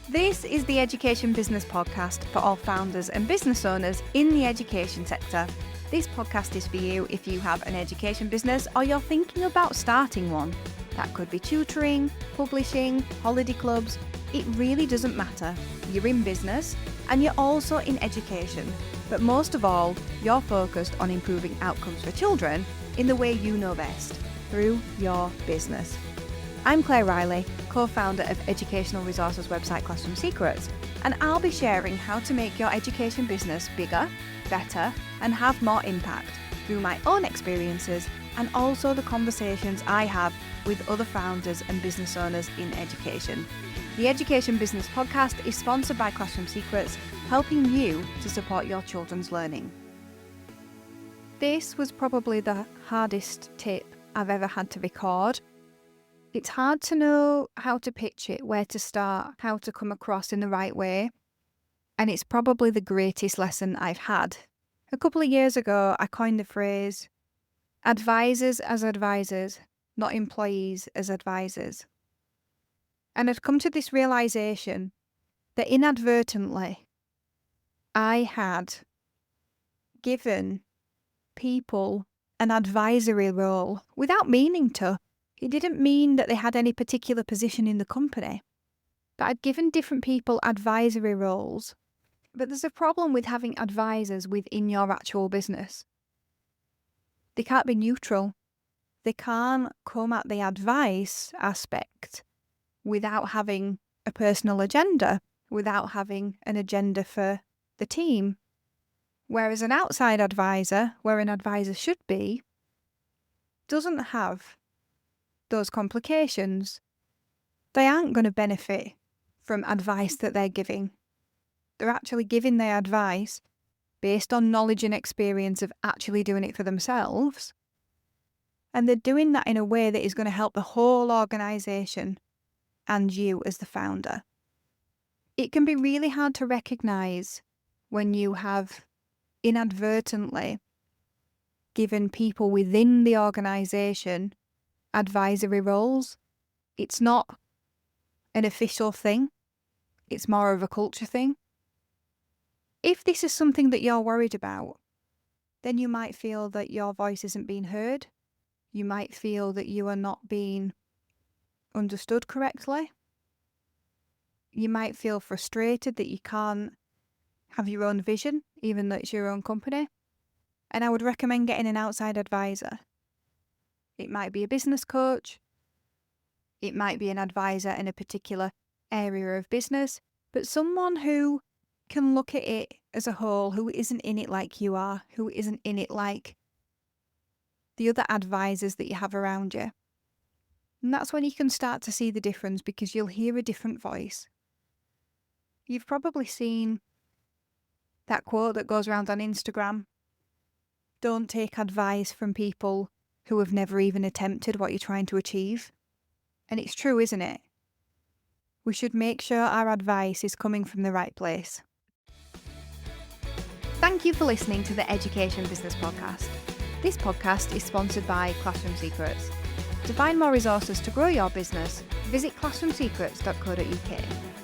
This is the Education Business Podcast for all founders and business owners in the education sector. This podcast is for you if you have an education business or you're thinking about starting one. That could be tutoring, publishing, holiday clubs. It really doesn't matter. You're in business and you're also in education. But most of all, you're focused on improving outcomes for children in the way you know best, through your business. I'm Claire Riley, co-founder of educational resources website Classroom Secrets, and I'll be sharing how to make your education business bigger, better, and have more impact through my own experiences and also the conversations I have with other founders and business owners in education. The Education Business Podcast is sponsored by Classroom Secrets, helping you to support your children's learning. This was probably the hardest tip I've ever had to record. It's hard to know how to pitch it, where to start, how to come across in the right way. And it's probably the greatest lesson I've had. A couple of years ago, I coined the phrase, advisors as advisors, not employees as advisors. And I'd come to this realisation that inadvertently, I had given people an advisory role without meaning to. It didn't mean that they had any particular position in the company, but I'd given different people advisory roles. But there's a problem with having advisors within your actual business. They can't be neutral. They can't come at the advice aspect without having a personal agenda, without having an agenda for the team. Whereas an outside advisor, where an advisor should be, doesn't have those complications. They aren't going to benefit from advice that they're giving. They're actually giving their advice based on knowledge and experience of actually doing it for themselves. And they're doing that in a way that is going to help the whole organisation and you as the founder. It can be really hard to recognise when you have inadvertently given people within the organisation advisory roles. It's not an official thing. It's more of a culture thing. If this is something that you're worried about, then you might feel that your voice isn't being heard. You might feel that you are not being understood correctly. You might feel frustrated that you can't have your own vision, even though it's your own company. And I would recommend getting an outside advisor. It might be a business coach. It might be an advisor in a particular area of business, but someone who can look at it as a whole, who isn't in it like you are, who isn't in it like the other advisors that you have around you. And that's when you can start to see the difference, because you'll hear a different voice. You've probably seen that quote that goes around on Instagram. Don't take advice from people who have never even attempted what you're trying to achieve. And it's true, isn't it? We should make sure our advice is coming from the right place. Thank you for listening to the Education Business Podcast. This podcast is sponsored by Classroom Secrets. To find more resources to grow your business, visit classroomsecrets.co.uk.